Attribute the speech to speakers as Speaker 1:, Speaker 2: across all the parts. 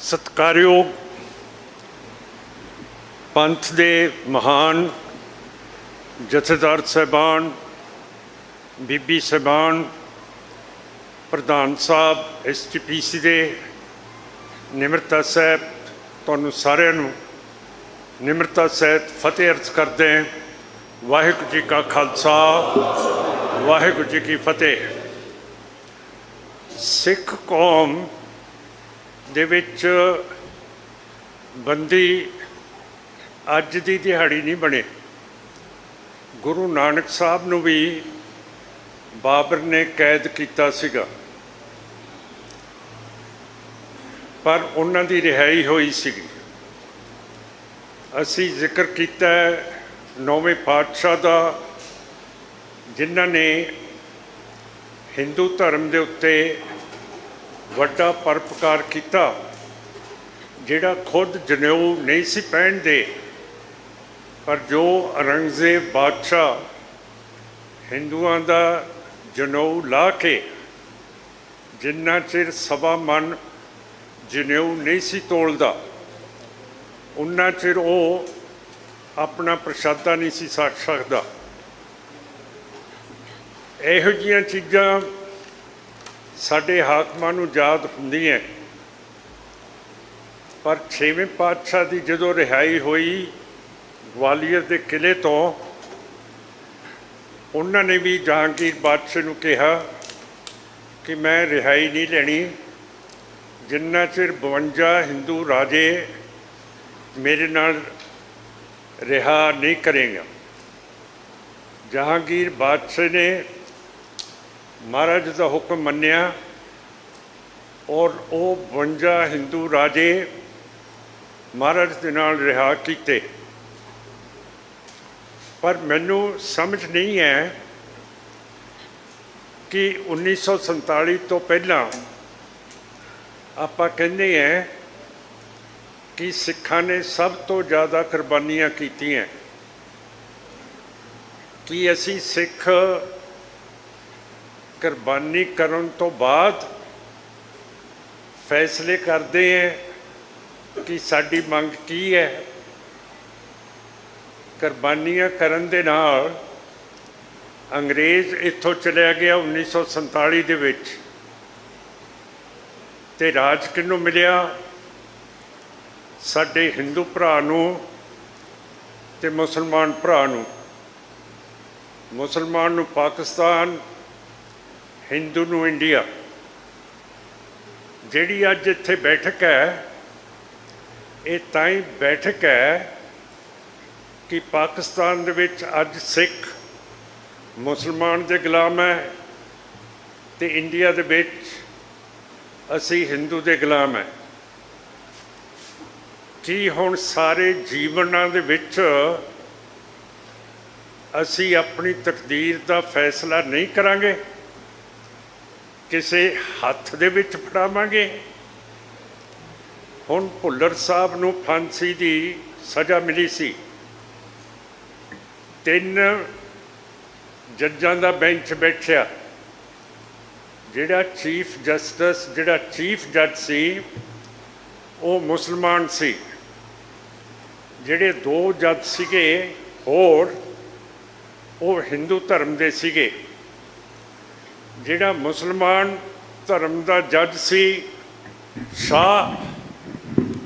Speaker 1: सत्कारयोग पंथ दे महान जथेदार साहबान, बीबी साहबान, प्रधान साहब, SGPC दे निमरता साहब, तुहानूं सारिआं नूं निमरता सहित फतेह अर्ज करते हैं। वाहिगुरू जी का खालसा, वाहिगुरू जी की फतेह। सिख कौम दे विच बंदी अज दी दिहाड़ी नहीं बने। गुरु नानक साहब नूं भी बाबर ने कैद किया सीगा, पर उन्हां दी रिहाई होई सीगी। असी जिक्र किया नौवें पातशाह का, जिन्हां ने हिंदू धर्म के उत्ते वड्डा परोपकार किया, जिहड़ा खुद जनेऊ नहीं सी पहनदे, पर जो औरंगजेब बादशाह हिंदुआं दा जनेऊ ला के जिन्ना चिर सवा मन जनेऊ नहीं सी तोलदा, उन्ना चिर वो अपना प्रशादा नहीं सी छक सकदा। इहो जिहियां चीज़ां साडे हाकमां नूं याद हुंदियां, पर छेवें पातशाह की जदों रिहाई हुई ग्वालियर के किले तो, उन्होंने भी जहांगीर बादशाह नूं कहा कि मैं रिहाई नहीं लैनी जिन्ना चिर 52 हिंदू राजे मेरे नाल रिहा नहीं करेगा। जहांगीर बादशाह ने महाराज का हुक्म मन्निया और वो 52 हिंदू राजे महाराज के नाल रिहा किए। पर मैनू समझ नहीं है कि 1947 तो पहला आपां कहते हैं कि सिखां ने सब तो ज़्यादा कुर्बानियां कीतियां, कि असी सिख कुर्बानी करन तो बाद फैसले करते हैं कि साडी मंग की है। कुर्बानियां करन दे नाल अंग्रेज़ इत्थों चलिया गया 1947 दे विच, ते राज किहनूं मिलिया? साडे हिंदू भरा नूं ते मुसलमान भरा नूं। मुसलमान नूं पाकिस्तान, हिंदू नूं इंडिया। जिहड़ी अज इत्थे बैठक है, ये ताईं बैठक है कि पाकिस्तान दे विच अज सिख मुसलमान दे गुलाम है, ते इंडिया दे विच असी हिंदू दे गुलाम है। कि हुण सारे जीवनां दे विच असी अपनी तकदीर का फैसला नहीं करांगे, किसी हत्थ दे विच फड़ावांगे? हुण भुल्लर साहब नूं फांसी की सज़ा मिली सी, 3 जजां दा बेंच बैठिया। जिहड़ा चीफ जस्टिस, जिहड़ा चीफ जज सी, वो मुसलमान सी। जिहड़े 2 जज सीगे होर, वो हिंदू धर्म दे सीगे। जिहड़ा मुसलमान धर्म का जज सी शाह,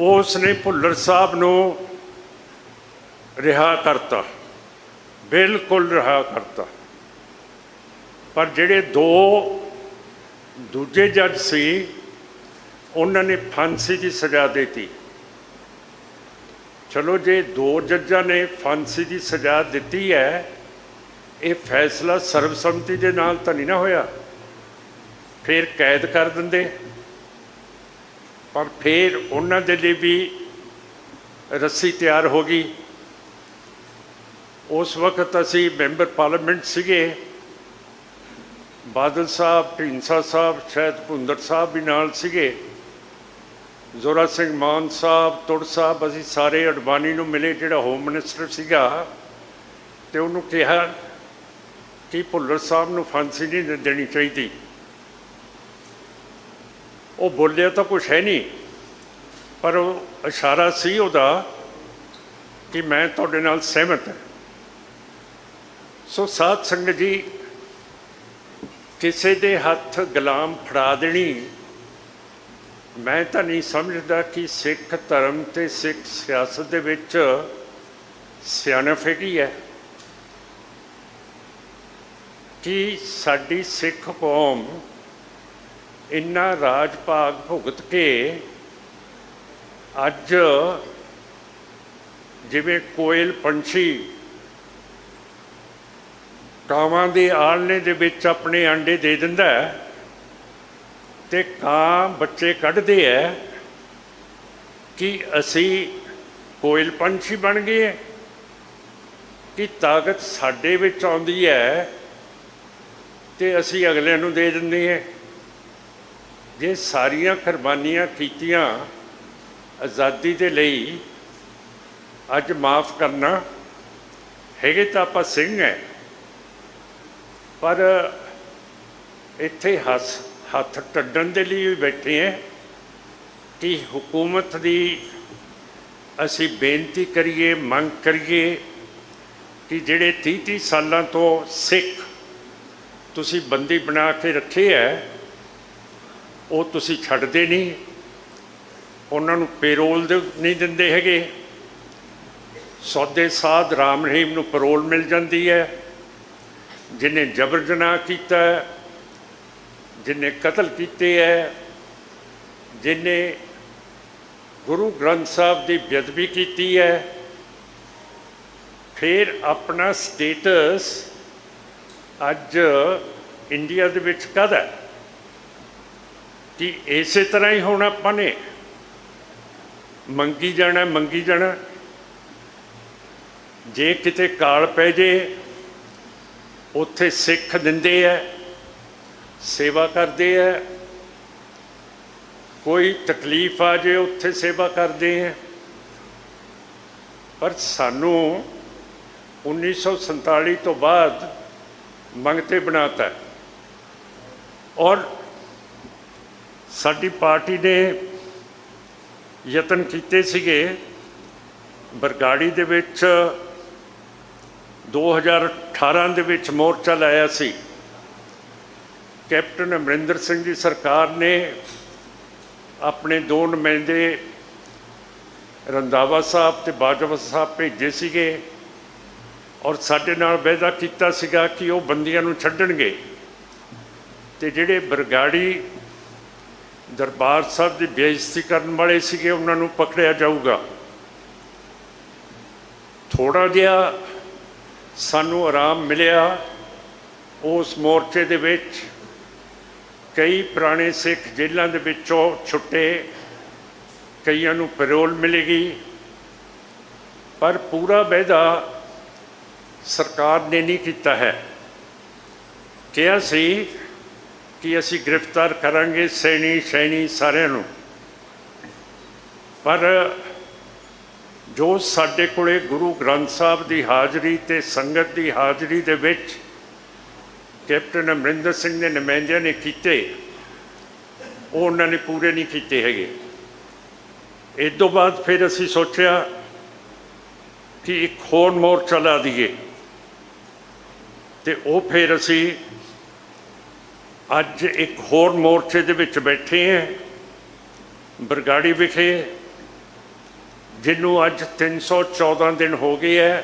Speaker 1: उसने भुल्लर साहब नूं रिहा करता, बिल्कुल रिहा करता। पर जिहड़े 2 दूजे जज सी, उन्होंने फांसी की सज़ा देती। चलो जे 2 जजां ने फांसी की सज़ा दी है, ये फैसला सर्वसम्मति के नाल तो नहीं ना होया, फिर कैद कर देंदे। पर फिर उन्हां दे लिए भी रस्सी तैयार हो गई। उस वक्त असी मैंबर पार्लीमेंट सीगे, बादल साहब, ढींसा साहब, शायद भुंदर साहब भी नाल सीगे, जोरा सिंह मान साहब, तुड़ साहब, असी सारे अडवाणी नूं मिले, जिहड़ा होम मिनिस्टर सीगा, ते उन्होंने कहा कि भुल्लर साहब नूं फांसी नहीं देनी चाहिए। वो बोलिया तो कुछ है नहीं, पर वो इशारा सी उहदा कि मैं तुहाडे नाल सहमत है। सो साध संगत जी, किसी दे हत्थ गुलाम फड़ा देनी मैं तो नहीं समझदा कि सिख धर्म ते सिख सियासत दे विच सियानफ हैगी है कि साडी सिख कौम इन्ना राज भाग भुगत के अज जिवें कोयल पंछी कावां दे आलने दे विच अपने अंडे दे दिंदा है ते कां बच्चे कढ़दे है कि असी कोयल पंछी बन गए कि ताकत साडे विच आउंदी है ते असी अगले नूं दे दिंदे हैं। जे सारियां कुर्बानियां कीतियां आज़ादी दे लई अज माफ़ करना हैगे तां आपां सिंह है, पर इत्थे हथ टड्डन दे लिए बैठे हैं कि हुकूमत दी असी बेनती करिए, मंग करिए कि जिहड़े 30-30 सालां तो सिख तुसी बंदी बना के रखे है वो तुसी छड्डदे नहीं, उन्हां नूं पेरोल नहीं दिंदे हैगे। सौदे साध राम रहीम नूं पेरोल मिल जाती है, जिन्हें जबर जनाह कीता है, जिन्हें कतल कीते है, जिन्हें गुरु ग्रंथ साहब की बेअदबी की है, फिर अपना स्टेटस अज इंडिया दे विच कद है कि इस तरह ही होना आपां ने मंगी जाना। जे किते काल पै जे उत्थे सिख दिंदे है, सेवा करते हैं, कोई तकलीफ आ जाए उत्थे सेवा करते हैं। पर सानू 1947 तो बाद मंगते बनाता है और साडी पार्टी ने यतन कीते सीगे बरगाड़ी दे विच 2018 दे विच मोर्चा लाया सी। कैप्टन अमरिंदर सिंह जी सरकार ने अपने 2 नुमाइंदे रंधावा साहब ते बाजवा साहब भेजे सीगे और साडे नाल वायदा कीता सीगा कि वो बंदियां नूं छड्डणगे ते जिहड़े बरगाड़ी दरबार साहब की बेइज्जती करने वाले सीगे उन्हां नूं पकड़िया जाऊगा। थोड़ा जिहा सानू आराम मिलिया उस मोर्चे दे विच कई पुराने सिख जेलों के विचों छुट्टे, कईयां नूं पेरोल मिलेगी, पर पूरा वायदा सरकार ने नहीं किया है। कहा सी कि असी गिरफ्तार करांगे सैनी सारिਆਂ नूं, पर जो साडे कोले गुरु ग्रंथ साहब की हाज़री ते संगत की हाज़री दे विच कैप्टन अमरिंदर सिंह के नुमाइंदियां ने कीते वो उन्होंने पूरे नहीं कीते हैगे। इस तो बाद फिर असी सोचा कि एक होर मोर्चा ला दीए ते वो फिर असी अज एक होर मोर्चे दे विच बैठे हैं बरगाड़ी विखे, जिन्हों अज 314 दिन हो गए है।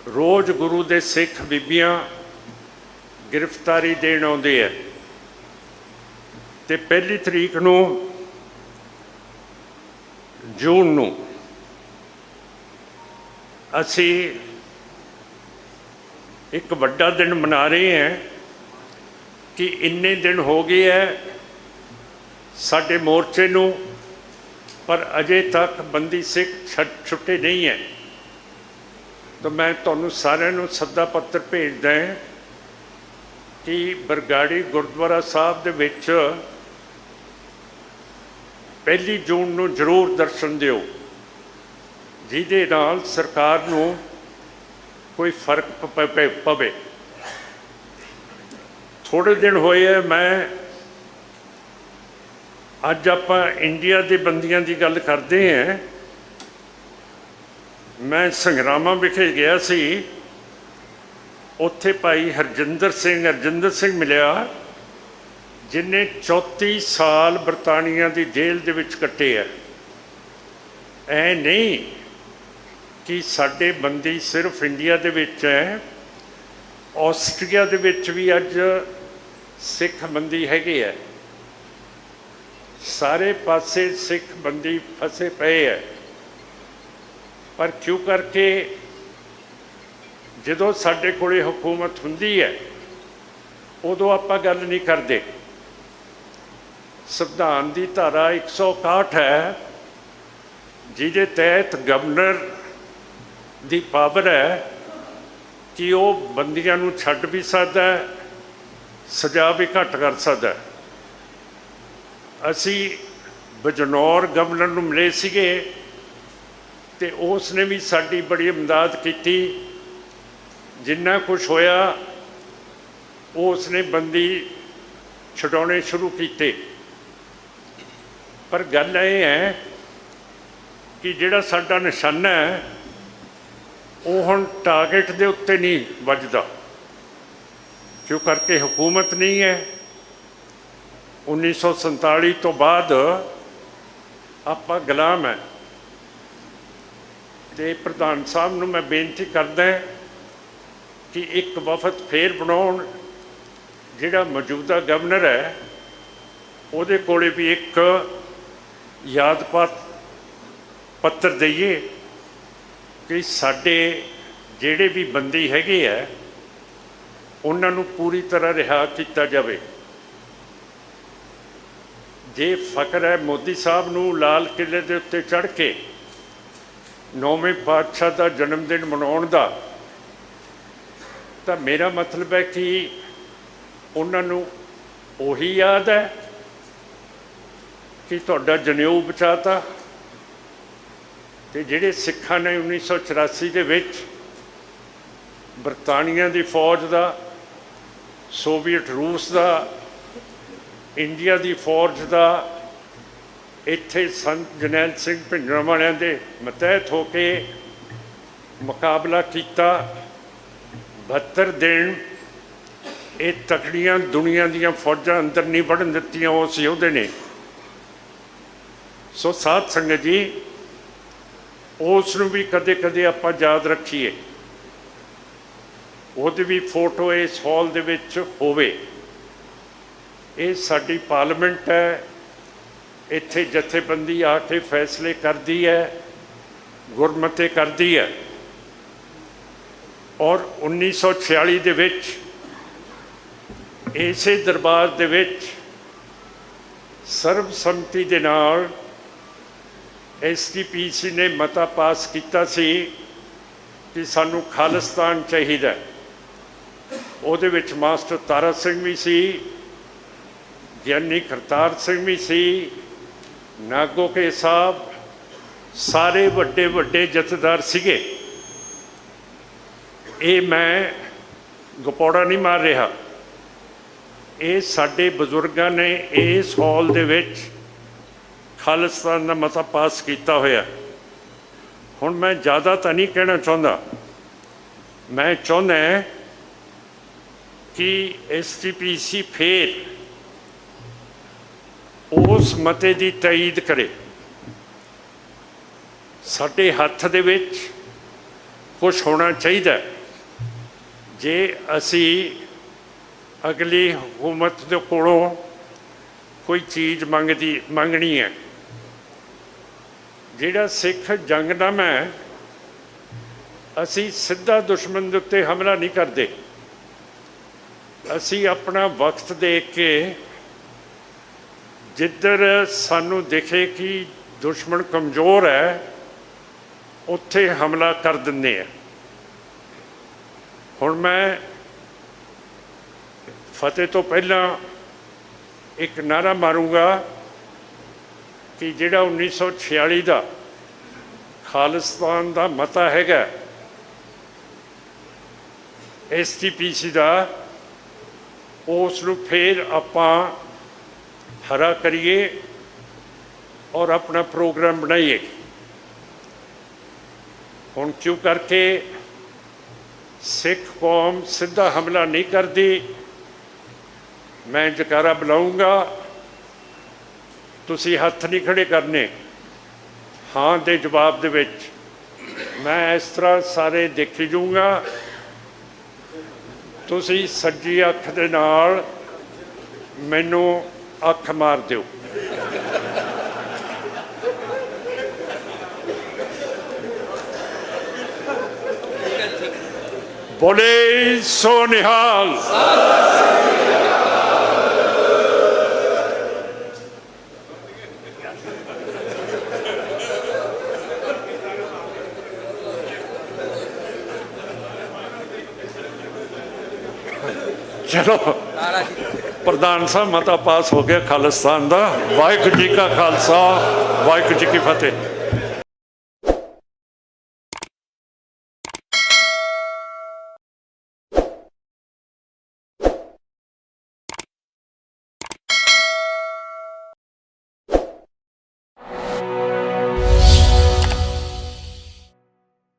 Speaker 1: रोज़ गुरु दे सिख बीबियां गिरफ्तारी देण आउंदे है ते 1 तरीक नूं जून नूं असी एक वड्डा दिन मना रहे हैं कि इन्ने दिन हो गए है साडे मोर्चे नूं, पर अजे तक बंदी सिख छुट्टे नहीं है। तो मैं तुहानूं सारिਆਂ नूं सद्दा पत्र भेजदा है कि बरगाड़ी गुरुद्वारा साहब दे विच 1 जून नूं जरूर दर्शन दिओ, जिहदे नाल सरकार नूं कोई फर्क पवे। थोड़े दिन होए है मैं ਅੱਜ ਆਪਾਂ ਇੰਡੀਆ ਦੇ ਬੰਦੀਆਂ ਦੀ ਗੱਲ ਕਰਦੇ ਹਾਂ। ਮੈਂ ਸੰਗਰਾਮਾਂ ਵਿਖੇ ਗਿਆ ਸੀ, ਉੱਥੇ ਭਾਈ ਹਰਜਿੰਦਰ ਸਿੰਘ ਮਿਲਿਆ, ਜਿਨ੍ਹੇ 34 ਸਾਲ ਬਰਤਾਨੀਆ ਦੀ ਜੇਲ੍ਹ ਦੇ ਵਿੱਚ ਕੱਟੇ ਆ। ਐ ਨਹੀਂ ਕਿ ਸਾਡੇ ਬੰਦੀ ਸਿਰਫ ਇੰਡੀਆ ਦੇ ਵਿੱਚ ਹੈ, ਆਸਟ੍ਰੀਆ ਦੇ ਵਿੱਚ ਵੀ ਅੱਜ ਸਿੱਖ ਬੰਦੀ ਹੈਗੇ ਆ। ਸਾਰੇ ਪਾਸੇ ਸਿੱਖ ਬੰਦੀ ਫਸੇ ਪਏ ਹੈ। ਪਰ ਕਿਉਂ ਕਰਕੇ ਜਦੋਂ ਸਾਡੇ ਕੋਲੇ ਹਕੂਮਤ ਹੁੰਦੀ ਹੈ ਉਦੋਂ ਆਪਾਂ ਗੱਲ ਨਹੀਂ ਕਰਦੇ। ਸੰਵਿਧਾਨ ਦੀ ਧਾਰਾ 161 ਹੈ, ਜਿਹਦੇ ਤਹਿਤ ਗਵਰਨਰ ਦੀ ਪਾਵਰ ਹੈ ਕਿ ਉਹ ਬੰਦੀਆਂ ਨੂੰ ਛੱਡ ਵੀ ਸਕਦਾ, ਸਜ਼ਾ ਵੀ ਘੱਟ ਕਰ ਸਕਦਾ। ਅਸੀਂ ਬਜਨੌਰ ਗਵਰਨਰ ਨੂੰ ਮਿਲੇ ਸੀਗੇ ਅਤੇ ਉਸ ਨੇ ਵੀ ਸਾਡੀ ਬੜੀ ਇਮਦਾਦ ਕੀਤੀ। ਜਿੰਨਾ ਕੁਛ ਹੋਇਆ ਉਸ ਨੇ ਬੰਦੀ ਛਡਾਉਣੇ ਸ਼ੁਰੂ ਕੀਤੇ। ਪਰ ਗੱਲ ਇਹ ਹੈ ਕਿ ਜਿਹੜਾ ਸਾਡਾ ਨਿਸ਼ਾਨਾ ਹੈ ਉਹ ਹੁਣ ਟਾਰਗੇਟ ਦੇ ਉੱਤੇ ਨਹੀਂ ਵੱਜਦਾ, ਕਿਉਂ ਕਰਕੇ ਹਕੂਮਤ ਨਹੀਂ ਹੈ। 1947 ਤੋਂ ਬਾਅਦ ਆਪਾਂ ਗੁਲਾਮ ਹੈ। ਅਤੇ ਪ੍ਰਧਾਨ ਸਾਹਿਬ ਨੂੰ ਮੈਂ ਬੇਨਤੀ ਕਰਦਾ ਕਿ ਇੱਕ ਵਫਦ ਫੇਰ ਬਣਾਉਣ, ਜਿਹੜਾ ਮੌਜੂਦਾ ਗਵਰਨਰ ਹੈ ਉਹਦੇ ਕੋਲੇ ਵੀ ਇੱਕ ਯਾਦ ਪੱਤਰ ਦਈਏ ਕਿ ਸਾਡੇ ਜਿਹੜੇ ਵੀ ਬੰਦੀ ਹੈਗੇ ਆ ਉਹਨਾਂ ਨੂੰ ਪੂਰੀ ਤਰ੍ਹਾਂ ਰਿਹਾ ਕੀਤਾ ਜਾਵੇ। ਜੇ ਫਕਰ ਹੈ ਮੋਦੀ ਸਾਹਿਬ ਨੂੰ ਲਾਲ ਕਿਲ੍ਹੇ ਦੇ ਉੱਤੇ ਚੜ੍ਹ ਕੇ 9ਵੇਂ ਪਾਤਸ਼ਾਹ ਦਾ ਜਨਮ ਦਿਨ ਮਨਾਉਣ ਦਾ, ਤਾਂ ਮੇਰਾ ਮਤਲਬ ਹੈ ਕਿ ਉਹਨਾਂ ਨੂੰ ਉਹੀ ਯਾਦ ਹੈ ਕਿ ਤੁਹਾਡਾ ਜਨੇਊ ਬਚਾਤਾ। ਅਤੇ ਜਿਹੜੇ ਸਿੱਖਾਂ ਨੇ 1984 ਦੇ ਵਿੱਚ ਬਰਤਾਨੀਆ ਦੀ ਫੌਜ ਦਾ, ਸੋਵੀਅਟ ਰੂਸ ਦਾ, ਇੰਡੀਆ ਦੀ ਫੌਜ ਦਾ ਇੱਥੇ ਸੰਤ ਜਰਨੈਲ ਸਿੰਘ ਭਿੰਡਰਾਂਵਾਲਿਆਂ ਦੇ ਮਤਹਿਤ ਹੋ ਕੇ ਮੁਕਾਬਲਾ ਕੀਤਾ। 72 ਦਿਨ ਇਹ ਤਕੜੀਆਂ ਦੁਨੀਆ ਦੀਆਂ ਫੌਜਾਂ ਅੰਦਰ ਨਹੀਂ ਵੜਨ ਦਿੱਤੀਆਂ ਉਸ ਯੋਧੇ ਨੇ। ਸੋ ਸਾਧ ਸੰਗਤ ਜੀ, ਉਸ ਨੂੰ ਵੀ ਕਦੇ ਕਦੇ ਆਪਾਂ ਯਾਦ ਰੱਖੀਏ, ਉਹਦੀ ਵੀ ਫੋਟੋ ਇਸ ਹਾਲ ਦੇ ਵਿੱਚ ਹੋਵੇ। ਇਹ ਸਾਡੀ ਪਾਰਲੀਮੈਂਟ ਹੈ, ਇੱਥੇ ਜਥੇਬੰਦੀ ਆ ਕੇ ਫੈਸਲੇ ਕਰਦੀ ਹੈ, ਗੁਰਮਤੇ ਕਰਦੀ ਹੈ। ਔਰ 1946 ਦੇ ਵਿੱਚ ਇਸੇ ਦਰਬਾਰ ਦੇ ਵਿੱਚ ਸਰਬਸੰਮਤੀ ਦੇ ਨਾਲ SDPC ਨੇ ਮਤਾ ਪਾਸ ਕੀਤਾ ਸੀ ਕਿ ਸਾਨੂੰ ਖਾਲਿਸਤਾਨ ਚਾਹੀਦਾ। ਉਹਦੇ ਵਿੱਚ ਮਾਸਟਰ ਤਾਰਾ ਸਿੰਘ ਵੀ ਸੀ, ਗਿਆਨੀ ਕਰਤਾਰ ਸਿੰਘ ਵੀ ਸੀ, ਨਾਗੋਕੇ ਸਾਹਿਬ, ਸਾਰੇ ਵੱਡੇ ਵੱਡੇ ਜਥੇਦਾਰ ਸੀਗੇ। ਇਹ ਮੈਂ ਗਪੌੜਾ ਨਹੀਂ ਮਾਰ ਰਿਹਾ, ਇਹ ਸਾਡੇ ਬਜ਼ੁਰਗਾਂ ਨੇ ਇਸ ਹਾਲ ਦੇ ਵਿੱਚ ਖਾਲਿਸਤਾਨ ਦਾ ਮਤਾ ਪਾਸ ਕੀਤਾ ਹੋਇਆ। ਹੁਣ ਮੈਂ ਜ਼ਿਆਦਾ ਤਾਂ ਨਹੀਂ ਕਹਿਣਾ ਚਾਹੁੰਦਾ, ਮੈਂ ਚਾਹੁੰਦਾ ਕਿ SDPC ਫੇਰ ਉਸ ਮਤੇ ਦੀ ਤਾਈਦ ਕਰੇ। ਸਾਡੇ ਹੱਥ ਦੇ ਵਿੱਚ ਕੁਛ ਹੋਣਾ ਚਾਹੀਦਾ। ਜੇ ਅਸੀਂ ਅਗਲੀ ਹਕੂਮਤ ਦੇ ਕੋਲੋਂ ਕੋਈ ਚੀਜ਼ ਮੰਗਣੀ ਹੈ, ਜਿਹੜਾ ਸਿੱਖ ਜੰਗਨਾਮਾ ਹੈ, ਅਸੀਂ ਸਿੱਧਾ ਦੁਸ਼ਮਣ ਦੇ ਉੱਤੇ ਹਮਲਾ ਨਹੀਂ ਕਰਦੇ। ਅਸੀਂ ਆਪਣਾ ਵਕਤ ਦੇਖ ਕੇ ਜਿੱਧਰ ਸਾਨੂੰ ਦਿਖੇ ਕਿ ਦੁਸ਼ਮਣ ਕਮਜ਼ੋਰ ਹੈ ਉੱਥੇ ਹਮਲਾ ਕਰ ਦਿੰਦੇ ਹਾਂ। ਹੁਣ ਮੈਂ ਫਤਿਹ ਤੋਂ ਪਹਿਲਾਂ ਇੱਕ ਨਾਅਰਾ ਮਾਰੂੰਗਾ ਕਿ ਜਿਹੜਾ 1946 ਦਾ ਖਾਲਿਸਤਾਨ ਦਾ ਮਤਾ ਹੈਗਾ SDPC ਦਾ, ਉਸ ਨੂੰ ਫਿਰ ਆਪਾਂ ਹਰਾ ਕਰੀਏ और अपना प्रोग्राम बनाइए। हुण क्यों करके सिख कौम सीधा हमला नहीं करती, मैं जकारा बुलाऊंगा, तुसी हथ नहीं खड़े करने, हाँ दे जवाब दे विच मैं इस तरह सारे देखी जाऊँगा, तुसी सज्जी अख दे नाल मैनू अख मार दिओ। बोले सो निहाल। चलो प्रधान साहब मता पास हो गया खालिस्तान का। वाहिगुरू जी का खालसा, वाहिगुरू जी की फतेह।